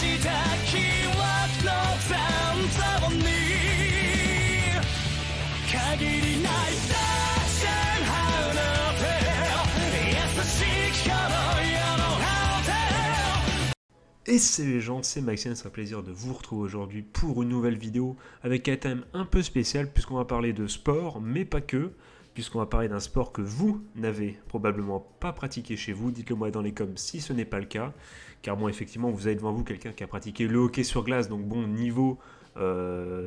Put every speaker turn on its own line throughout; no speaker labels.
した記憶の残像に限りないダッシュハウの手優しき頃よのハウテ
Et c'est les gens, c'est Maxime, c'est un plaisir de vous retrouver aujourd'hui pour une nouvelle vidéo avec un thème un peu spécial puisqu'on va parler de sport, mais pas que, puisqu'on va parler d'un sport que vous n'avez probablement pas pratiqué chez vous. Dites-le moi dans les coms si ce n'est pas le cas, car bon, effectivement, vous avez devant vous quelqu'un qui a pratiqué le hockey sur glace, donc bon, niveau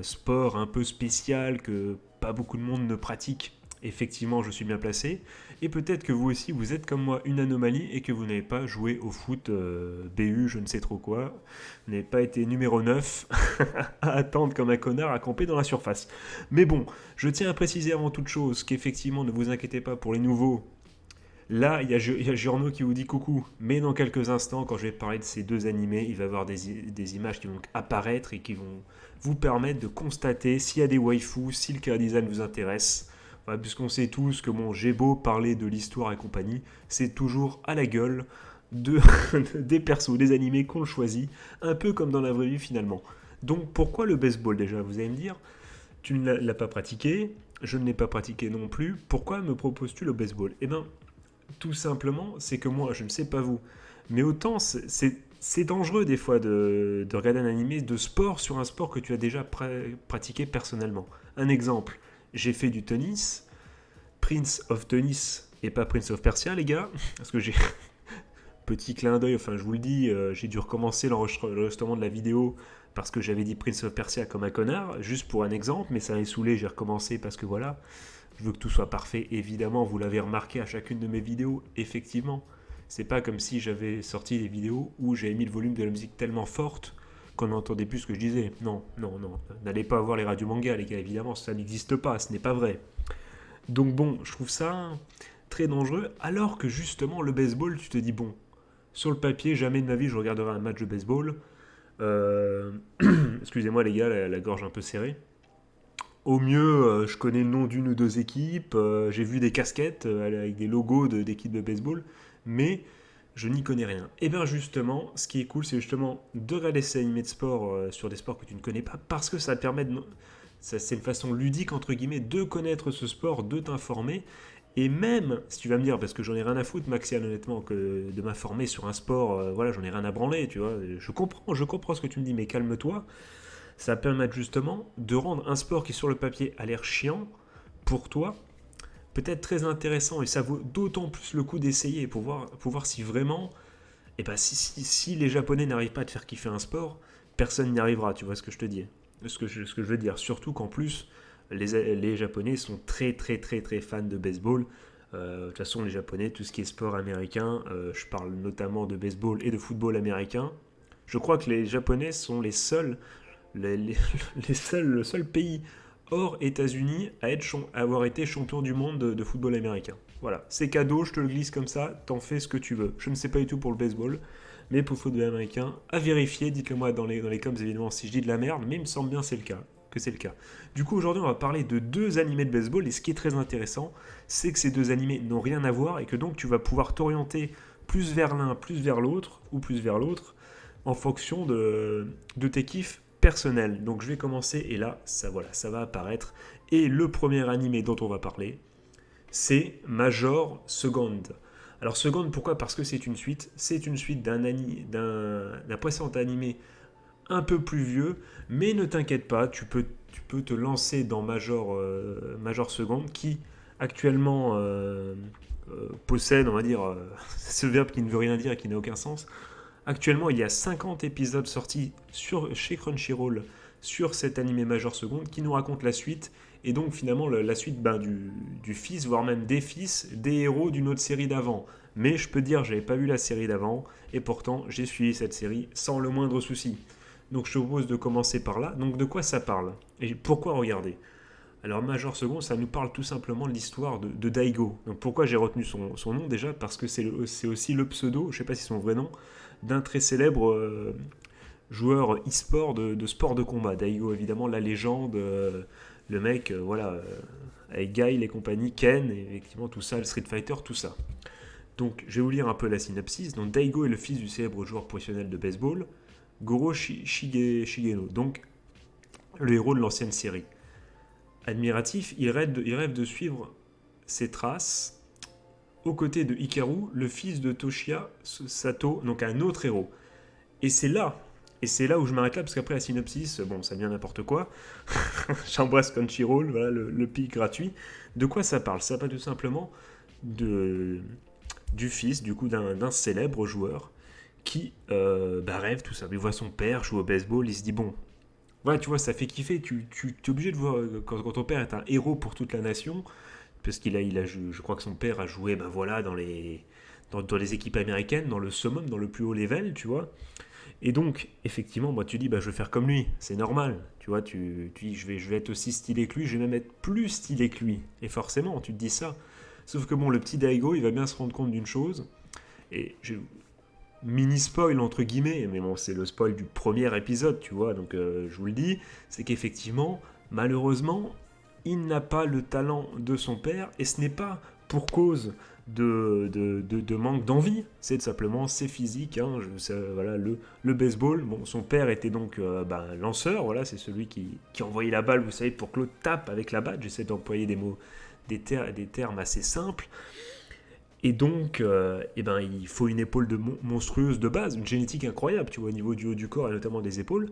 sport un peu spécial que pas beaucoup de monde ne pratique. Effectivement, je suis bien placé. Et peut-être que vous aussi, vous êtes comme moi une anomalie et que vous n'avez pas joué au foot BU, je ne sais trop quoi. Vous n'avez pas été numéro 9 à attendre comme un connard à camper dans la surface. Mais bon, je tiens à préciser avant toute chose qu'effectivement, ne vous inquiétez pas pour les nouveaux. Là, il y a Giorno qui vous dit coucou, mais dans quelques instants, quand je vais parler de ces deux animés, il va y avoir des images qui vont apparaître et qui vont vous permettre de constater s'il y a des waifus, si le character design vous intéresse. Voilà, puisqu'on sait tous que bon, j'ai beau parler de l'histoire et compagnie, c'est toujours à la gueule des persos, des animés qu'on choisit, un peu comme dans la vraie vie finalement. Donc pourquoi le baseball déjà, vous allez me dire, tu ne l'as pas pratiqué, je ne l'ai pas pratiqué non plus, pourquoi me proposes-tu le baseball ? Eh bien, tout simplement, c'est que moi, je ne sais pas vous, mais autant c'est dangereux des fois de regarder un animé de sport sur un sport que tu as déjà pratiqué personnellement. Un exemple, j'ai fait du tennis, Prince of Tennis et pas Prince of Persia les gars, parce que j'ai petit clin d'œil, enfin je vous le dis, j'ai dû recommencer l'enregistrement de la vidéo parce que j'avais dit Prince of Persia comme un connard, juste pour un exemple, mais ça m'est saoulé, j'ai recommencé parce que voilà, je veux que tout soit parfait, évidemment, vous l'avez remarqué à chacune de mes vidéos, effectivement. C'est pas comme si j'avais sorti des vidéos où j'avais mis le volume de la musique tellement forte qu'on n'entendait plus ce que je disais. Non, non, non. N'allez pas voir les radios manga, les gars, évidemment, ça n'existe pas, ce n'est pas vrai. Donc bon, je trouve ça très dangereux, alors que justement, le baseball, tu te dis, bon, sur le papier, jamais de ma vie je regarderai un match de baseball. Excusez-moi les gars, la gorge un peu serrée. Au mieux, je connais le nom d'une ou deux équipes, j'ai vu des casquettes avec des logos d'équipes de baseball, mais je n'y connais rien. Et bien justement, ce qui est cool, c'est justement de regarder ces animés de sport sur des sports que tu ne connais pas, parce que ça te permet c'est une façon ludique, entre guillemets, de connaître ce sport, de t'informer, et même, si tu vas me dire, parce que j'en ai rien à foutre, Maxiane, honnêtement, que de m'informer sur un sport, voilà, j'en ai rien à branler, tu vois, je comprends ce que tu me dis, mais calme-toi. Ça va permettre justement de rendre un sport qui sur le papier a l'air chiant, pour toi, peut-être très intéressant, et ça vaut d'autant plus le coup d'essayer pour voir si vraiment, et ben si les Japonais n'arrivent pas à te faire kiffer un sport, personne n'y arrivera, tu vois ce que je te dis, ce que je veux dire, surtout qu'en plus, les Japonais sont très très très très fans de baseball. De toute façon, les Japonais, tout ce qui est sport américain, je parle notamment de baseball et de football américain, je crois que les Japonais sont les seuls le seul pays hors États-Unis à avoir été champion du monde de football américain. Voilà, c'est cadeau, je te le glisse comme ça, t'en fais ce que tu veux. Je ne sais pas du tout pour le baseball, mais pour le football américain, à vérifier, dites-le moi dans les coms évidemment si je dis de la merde, mais il me semble bien que c'est le cas. Du coup, aujourd'hui, on va parler de deux animés de baseball, et ce qui est très intéressant, c'est que ces deux animés n'ont rien à voir, et que donc tu vas pouvoir t'orienter plus vers l'un, plus vers l'autre, ou plus vers l'autre, en fonction de tes kiffs personnels. Donc je vais commencer, et là, ça va apparaître. Et le premier animé dont on va parler, c'est Major Second. Alors Second, pourquoi ? Parce que c'est une suite. C'est une suite d'un précédent animé un peu plus vieux, mais ne t'inquiète pas, tu peux te lancer dans Major Second, qui actuellement possède, on va dire, ce verbe qui ne veut rien dire et qui n'a aucun sens. Actuellement, il y a 50 épisodes sortis chez Crunchyroll sur cet animé Major Second qui nous raconte la suite, et donc finalement la suite du fils, voire même des fils, des héros d'une autre série d'avant. Mais je peux te dire, j'avais pas vu la série d'avant, et pourtant j'ai suivi cette série sans le moindre souci. Donc je te propose de commencer par là. Donc de quoi ça parle ? Et pourquoi regarder ? Alors Major Second, ça nous parle tout simplement de l'histoire de Daigo. Donc pourquoi j'ai retenu son nom déjà ? Parce que c'est aussi le pseudo, je sais pas si c'est son vrai nom, d'un très célèbre joueur e-sport de sport de combat. Daigo, évidemment, la légende, le mec, voilà, avec Guile et compagnie, Ken, et effectivement tout ça, le Street Fighter, tout ça. Donc, je vais vous lire un peu la synopsis. Donc, Daigo est le fils du célèbre joueur professionnel de baseball, Goro Shigeno, donc le héros de l'ancienne série. Admiratif, il rêve de suivre ses traces aux côtés de Hikaru, le fils de Toshiya Sato, donc un autre héros. Et c'est là où je m'arrête là, parce qu'après la synopsis, bon, ça devient n'importe quoi. J'embrasse Crunchyroll, voilà le pic gratuit. De quoi ça parle? Ça parle tout simplement du fils, du coup, d'un célèbre joueur qui rêve tout ça. Il voit son père jouer au baseball, il se dit bon, voilà, tu vois, ça fait kiffer. Tu es obligé de voir quand ton père est un héros pour toute la nation, parce je crois que son père a joué, voilà, dans les équipes américaines, dans le summum, dans le plus haut level, tu vois. Et donc, effectivement, moi, tu dis, je vais faire comme lui, c'est normal. Tu vois, tu dis, je vais être aussi stylé que lui, je vais même être plus stylé que lui. Et forcément, tu te dis ça. Sauf que bon, le petit Daigo, il va bien se rendre compte d'une chose. Et mini spoil entre guillemets, mais bon, c'est le spoil du premier épisode, tu vois. Donc, je vous le dis, c'est qu'effectivement, malheureusement, il n'a pas le talent de son père. Et ce n'est pas pour cause de manque d'envie, c'est simplement c'est physique, hein, voilà, le baseball. Bon, son père était donc lanceur, voilà, c'est celui qui envoyait la balle, vous savez, pour que l'autre tape avec la batte. J'essaie d'employer des termes assez simples. Et donc, il faut une épaule monstrueuse de base, une génétique incroyable, tu vois, au niveau du haut du corps et notamment des épaules,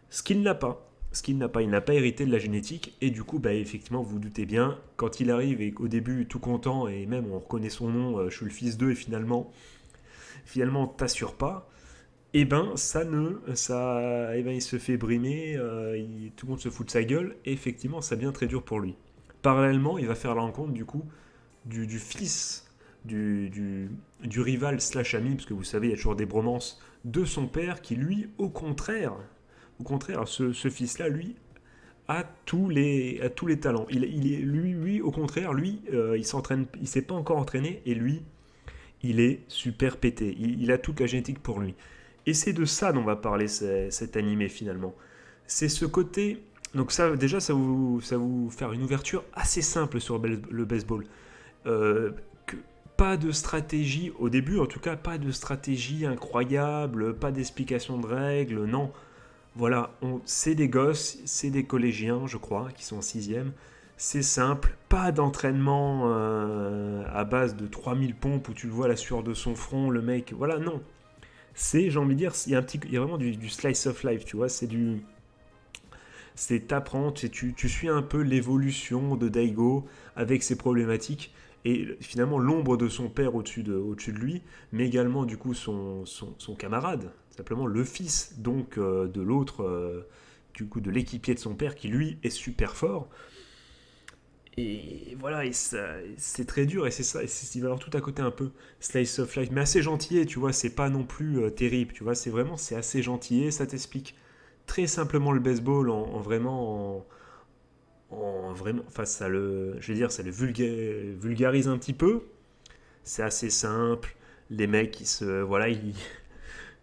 ce qu'il n'a pas. Il n'a pas hérité de la génétique, et du coup, effectivement, vous vous doutez bien, quand il arrive et qu'au début, tout content, et même on reconnaît son nom, je suis le fils d'eux, et finalement, t'assures pas, il se fait brimer, tout le monde se fout de sa gueule, et effectivement, ça devient très dur pour lui. Parallèlement, il va faire la rencontre, du coup, du fils du rival slash ami, parce que vous savez, il y a toujours des bromances, de son père, qui lui, au contraire, ce fils-là, lui, a tous les talents. Lui, au contraire, il s'entraîne, il s'est pas encore entraîné, et lui, il est super pété. Il a toute la génétique pour lui. Et c'est de ça dont va parler cet animé finalement. C'est ce côté. Donc ça, déjà, ça vous faire une ouverture assez simple sur le baseball. Pas de stratégie, au début en tout cas, pas de stratégie incroyable, pas d'explication de règles, non. Voilà, c'est des gosses, c'est des collégiens, je crois, qui sont en 6e. C'est simple, pas d'entraînement à base de 3000 pompes où tu le vois la sueur de son front, le mec, voilà, non. C'est, j'ai envie de dire, il y a vraiment du slice of life, tu vois, t'apprends, tu suis un peu l'évolution de Daigo avec ses problématiques et finalement l'ombre de son père au-dessus de lui, mais également du coup son camarade, simplement le fils donc de l'autre, du coup de l'équipier de son père qui lui est super fort. Et voilà, et c'est très dur, et c'est ça, il va y avoir tout à côté un peu slice of life, mais assez gentillé, tu vois, c'est pas non plus terrible, tu vois, c'est assez gentillé, ça t'explique très simplement le baseball en vraiment, enfin je vais dire, ça le vulgarise un petit peu, c'est assez simple, les mecs,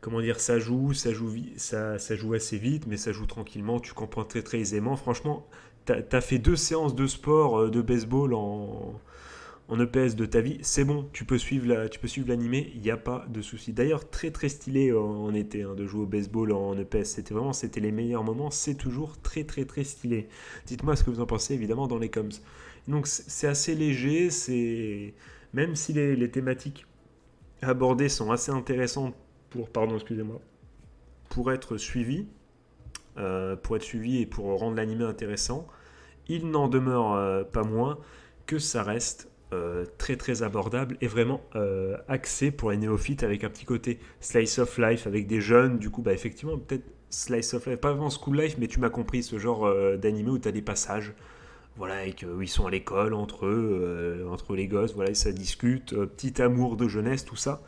comment dire, ça joue assez vite, mais ça joue tranquillement, tu comprends très très aisément, franchement. T'as fait 2 séances de sport de baseball en EPS de ta vie, c'est bon, tu peux suivre l'animé, il n'y a pas de souci. D'ailleurs, très très stylé en été de jouer au baseball en EPS, c'était les meilleurs moments, c'est toujours très très très stylé. Dites-moi ce que vous en pensez évidemment dans les coms. Donc c'est assez léger, même si les thématiques abordées sont assez intéressantes pour être suivies, et pour rendre l'anime intéressant, il n'en demeure pas moins que ça reste très très abordable et vraiment axé pour les néophytes avec un petit côté slice of life avec des jeunes, du coup effectivement peut-être slice of life, pas vraiment school life, mais tu m'as compris, ce genre d'anime où tu as des passages, voilà, et où ils sont à l'école entre eux, entre les gosses, voilà, et ça discute, petit amour de jeunesse, tout ça.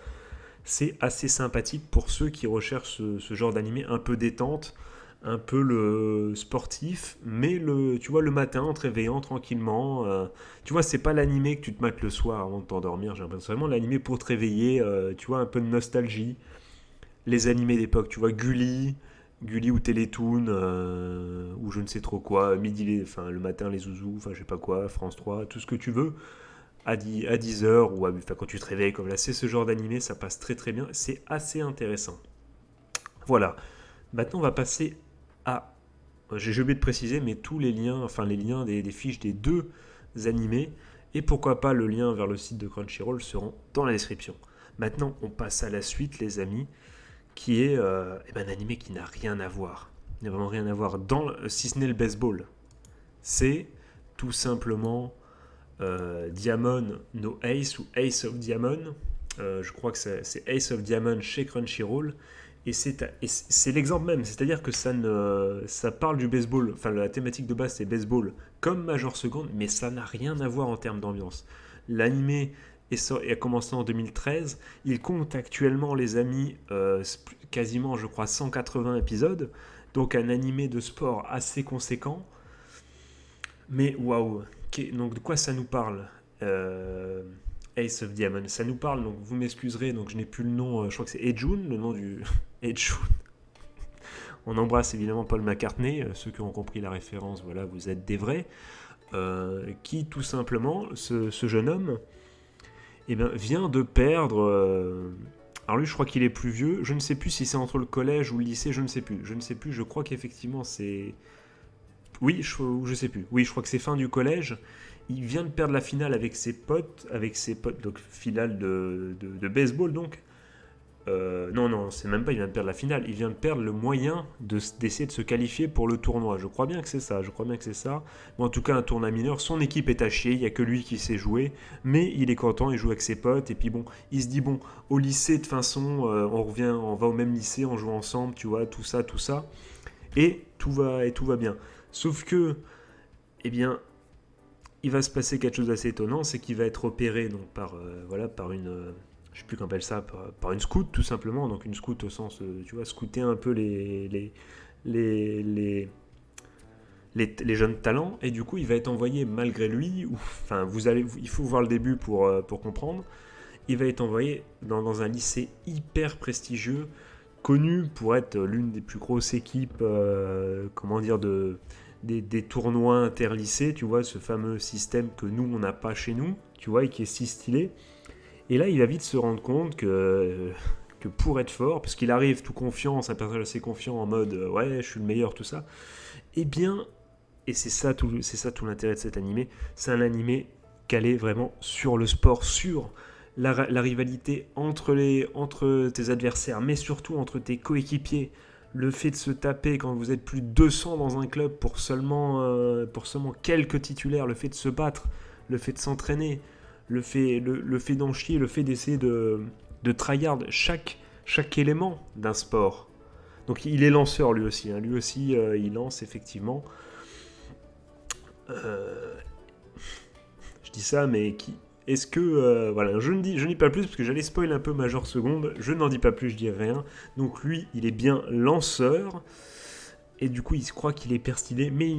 C'est assez sympathique pour ceux qui recherchent ce genre d'animé un peu détente, un peu le sportif, mais tu vois, le matin en te réveillant tranquillement, tu vois, c'est pas l'animé que tu te mates le soir avant de t'endormir, j'ai l'impression, c'est vraiment l'animé pour te réveiller, tu vois, un peu de nostalgie, les animés d'époque, tu vois, Gulli ou Télétoon, ou je ne sais trop quoi, le matin les zouzous, enfin je sais pas quoi, France 3, tout ce que tu veux, à 10 heures, ou enfin, quand tu te réveilles comme là, c'est ce genre d'animé, ça passe très très bien, c'est assez intéressant. Voilà, maintenant on va passer à... J'ai oublié de préciser, mais tous les liens, enfin les liens des fiches des deux animés, et pourquoi pas le lien vers le site de Crunchyroll seront dans la description. Maintenant, on passe à la suite, les amis, qui est un animé qui n'a rien à voir. Il n'a vraiment rien à voir, si ce n'est le baseball. C'est tout simplement Diamond no Ace ou Ace of Diamond. Je crois que c'est Ace of Diamond chez Crunchyroll. Et c'est l'exemple même, c'est-à-dire que ça parle du baseball, enfin la thématique de base c'est baseball comme Major Second, mais ça n'a rien à voir en termes d'ambiance. L'animé a commencé en 2013, il compte actuellement les amis quasiment je crois 180 épisodes, donc un animé de sport assez conséquent. Mais waouh, donc de quoi ça nous parle Ace of Diamond, ça nous parle, donc vous m'excuserez, donc je n'ai plus le nom, je crois que c'est Ejun, le nom du Ejun. On embrasse évidemment Paul McCartney, ceux qui ont compris la référence, voilà, vous êtes des vrais, qui tout simplement, ce jeune homme, vient de perdre... alors lui, je crois qu'il est plus vieux, je ne sais plus si c'est entre le collège ou le lycée, je ne sais plus, je crois qu'effectivement c'est... Oui, je sais plus. Oui, je crois que c'est fin du collège. Il vient de perdre la finale avec ses potes, donc finale de baseball donc. Non, c'est même pas, il vient de perdre la finale. Il vient de perdre le moyen d'essayer de se qualifier pour le tournoi. Je crois bien que c'est ça. Mais en tout cas, un tournoi mineur. Son équipe est à chier. Il y a que lui qui sait jouer, mais il est content. Il joue avec ses potes et puis bon, il se dit bon, au lycée de toute façon, on va au même lycée, on joue ensemble, tu vois, tout ça, et tout va bien. Sauf que, il va se passer quelque chose d'assez étonnant, c'est qu'il va être opéré donc par une, je sais plus qu'on appelle ça, par une scout tout simplement, donc une scout au sens, tu vois, scouter un peu les jeunes talents, et du coup il va être envoyé malgré lui, enfin il faut voir le début pour comprendre, il va être envoyé dans un lycée hyper prestigieux, connu pour être l'une des plus grosses équipes, des tournois interlycées, tu vois, ce fameux système que nous, on n'a pas chez nous, tu vois, et qui est si stylé. Et là, il va vite se rendre compte que pour être fort, parce qu'il arrive tout confiant, c'est un personnage assez confiant, en mode ouais, je suis le meilleur, tout ça, et c'est ça tout l'intérêt de cet animé, c'est un animé calé vraiment sur le sport, sur la rivalité entre tes adversaires, mais surtout entre tes coéquipiers. Le fait de se taper quand vous êtes plus de 200 dans un club pour seulement quelques titulaires, le fait de se battre, le fait de s'entraîner, le fait d'en chier, le fait d'essayer de tryhard chaque élément d'un sport. Donc il est lanceur lui aussi, il lance effectivement. Je dis ça, mais est-ce que... voilà, je ne dis pas plus parce que j'allais spoil un peu Major Seconde, je n'en dis pas plus, je dis rien. Donc lui, il est bien lanceur, et du coup, il se croit qu'il est hyper stylé, mais...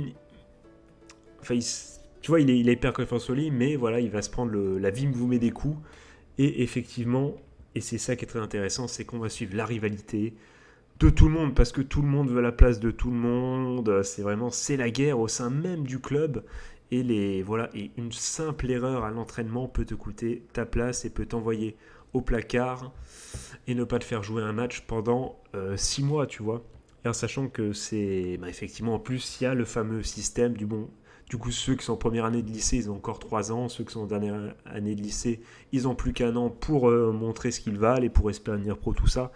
tu vois, il est hyper confiance en lui, mais voilà, il va se prendre la vie vous met des coups, et effectivement, et c'est ça qui est très intéressant, c'est qu'on va suivre la rivalité de tout le monde, parce que tout le monde veut la place de tout le monde, c'est la guerre au sein même du club. Et une simple erreur à l'entraînement peut te coûter ta place et peut t'envoyer au placard et ne pas te faire jouer un match pendant 6 mois, tu vois. Et en sachant que c'est... effectivement, en plus, il y a le fameux système du bon... Du coup, ceux qui sont en première année de lycée, ils ont encore 3 ans. Ceux qui sont en dernière année de lycée, ils ont plus qu'1 an pour montrer ce qu'ils valent et pour espérer devenir pro, tout ça.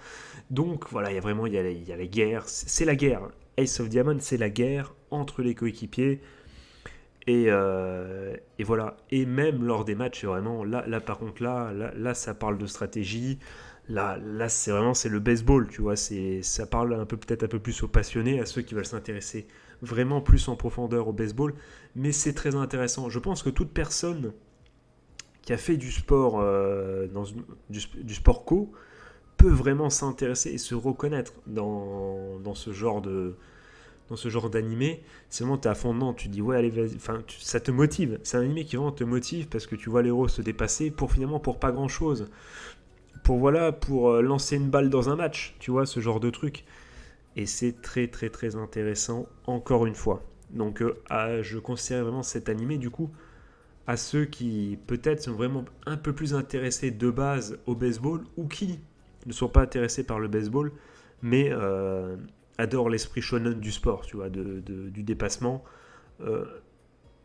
Donc, voilà, il y a la guerre. C'est la guerre. Ace of Diamond, c'est la guerre entre les coéquipiers. Et voilà. Et même lors des matchs, c'est vraiment là par contre là ça parle de stratégie. Là c'est le baseball, tu vois. Ça parle peut-être un peu plus aux passionnés, à ceux qui veulent s'intéresser vraiment plus en profondeur au baseball. Mais c'est très intéressant. Je pense que toute personne qui a fait du sport du sport co peut vraiment s'intéresser et se reconnaître dans ce genre d'animé. C'est vraiment t'es à fond dedans, tu te dis ouais allez vas-y, ça te motive, c'est un animé qui vraiment te motive parce que tu vois les héros se dépasser pour pas grand chose, pour lancer une balle dans un match, tu vois, ce genre de truc, et c'est très très très intéressant encore une fois. Donc je conseille vraiment cet animé du coup à ceux qui peut-être sont vraiment un peu plus intéressés de base au baseball ou qui ne sont pas intéressés par le baseball, mais adorent l'esprit shonen du sport, tu vois, du dépassement.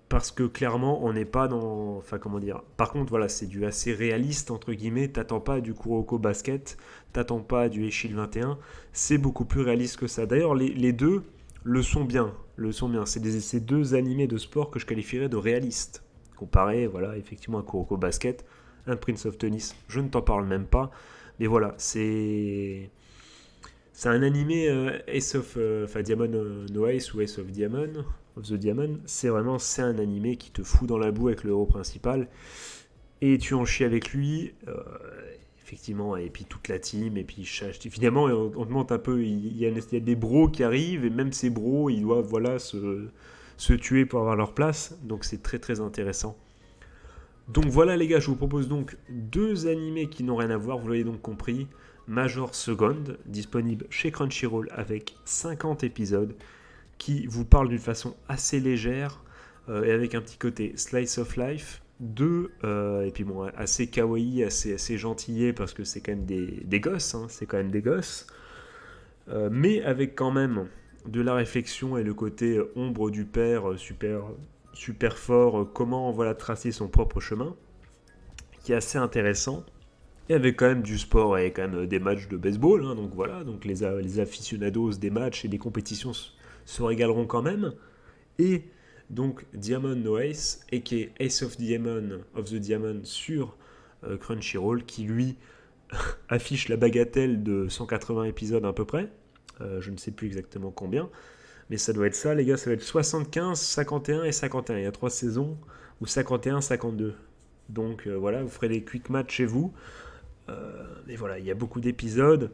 Parce que clairement, on n'est pas dans... Enfin, comment dire. Par contre, voilà, c'est du assez réaliste, entre guillemets. T'attends pas du Kuroko Basket, t'attends pas du Eishil 21. C'est beaucoup plus réaliste que ça. D'ailleurs, les deux le sont bien. C'est deux animés de sport que je qualifierais de réalistes. Comparé, voilà, effectivement, à Kuroko Basket, un Prince of Tennis, je ne t'en parle même pas. Mais voilà, c'est un animé Ace of... Enfin, Diamond no Ace ou Ace of Diamond... of the Diamond, c'est un animé qui te fout dans la boue avec le héros principal et tu en chies avec lui, effectivement, et puis toute la team, et puis finalement on te montre un peu, il y a des bros qui arrivent et même ces bros ils doivent se tuer pour avoir leur place, donc c'est très très intéressant. Donc voilà les gars, je vous propose donc 2 animés qui n'ont rien à voir, vous l'avez donc compris. Major Second, disponible chez Crunchyroll avec 50 épisodes, qui vous parle d'une façon assez légère et avec un petit côté slice of life, et puis bon, assez kawaii, assez gentillet parce que c'est quand même des gosses, hein, mais avec quand même de la réflexion et le côté ombre du père super fort, comment voilà tracer son propre chemin, qui est assez intéressant. Et avec quand même du sport et quand même des matchs de baseball, hein, donc voilà, donc les aficionados des matchs et des compétitions se régaleront quand même. Et donc Diamond no Ace, aka Ace of the Diamond sur Crunchyroll, qui lui affiche la bagatelle de 180 épisodes à peu près. Je ne sais plus exactement combien, mais ça doit être ça les gars, ça va être 75, 51 et 51. Il y a 3 saisons, ou 51, 52. Donc voilà, vous ferez des quick match chez vous. Mais voilà, il y a beaucoup d'épisodes.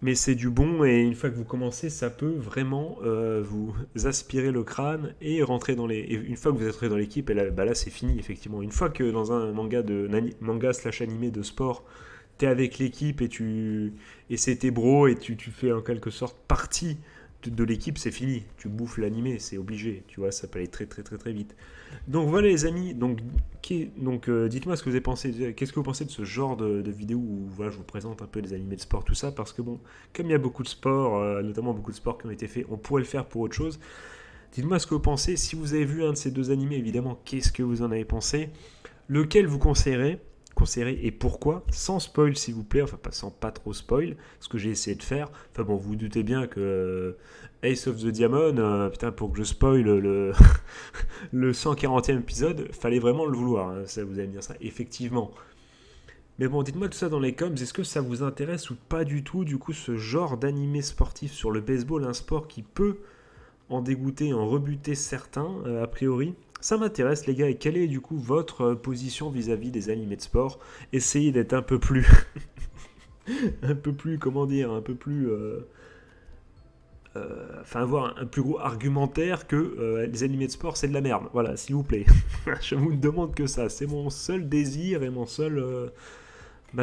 Mais c'est du bon, et une fois que vous commencez, ça peut vraiment vous aspirer le crâne et rentrer dans les... Et une fois que vous êtes rentré dans l'équipe, et là c'est fini, effectivement. Une fois que dans un manga/animé de sport, t'es avec l'équipe et c'est tes bros, et tu fais en quelque sorte partie de l'équipe, c'est fini. Tu bouffes l'animé, c'est obligé. Tu vois, ça peut aller très très très très vite. Donc voilà les amis, dites-moi ce que vous avez pensé, qu'est-ce que vous pensez de ce genre de vidéo où voilà, je vous présente un peu les animés de sport, tout ça, parce que bon, comme il y a beaucoup de sports, notamment beaucoup de sports qui ont été faits, on pourrait le faire pour autre chose. Dites-moi ce que vous pensez, si vous avez vu un de ces 2 animés, évidemment, qu'est-ce que vous en avez pensé, lequel vous conseillerez et pourquoi, sans spoil s'il vous plaît, enfin sans pas trop spoil, ce que j'ai essayé de faire. Enfin bon, vous vous doutez bien que Ace of the Diamond, pour que je spoil le 140e épisode, fallait vraiment le vouloir, hein, ça, vous allez me dire ça, effectivement. Mais bon, dites-moi tout ça dans les coms, est-ce que ça vous intéresse ou pas du tout, du coup, ce genre d'animé sportif sur le baseball, un sport qui peut en dégoûter, en rebuter certains, a priori. Ça m'intéresse les gars, et quelle est du coup votre position vis-à-vis des animés de sport? Essayez d'être un peu plus... avoir un plus gros argumentaire que les animés de sport c'est de la merde. Voilà, s'il vous plaît. Je vous ne demande que ça. C'est mon seul désir et ma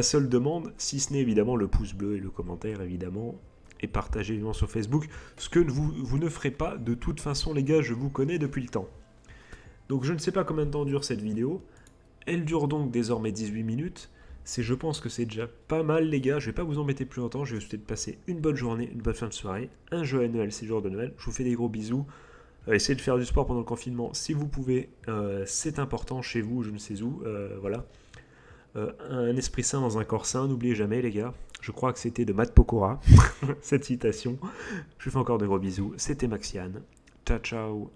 seule demande, si ce n'est évidemment le pouce bleu et le commentaire évidemment. Et partagez évidemment sur Facebook. Ce que vous ne ferez pas de toute façon les gars, je vous connais depuis le temps. Donc je ne sais pas combien de temps dure cette vidéo. Elle dure donc désormais 18 minutes. Je pense que c'est déjà pas mal les gars. Je vais pas vous embêter plus longtemps. Je vais vous souhaiter de passer une bonne journée, une bonne fin de soirée. Un joyeux Noël, c'est le jour de Noël. Je vous fais des gros bisous. Essayez de faire du sport pendant le confinement si vous pouvez. C'est important chez vous, je ne sais où. Voilà. Un esprit sain dans un corps sain. N'oubliez jamais les gars. Je crois que c'était de Matt Pokora. Cette citation. Je vous fais encore de gros bisous. C'était Maxiane. Ciao ciao.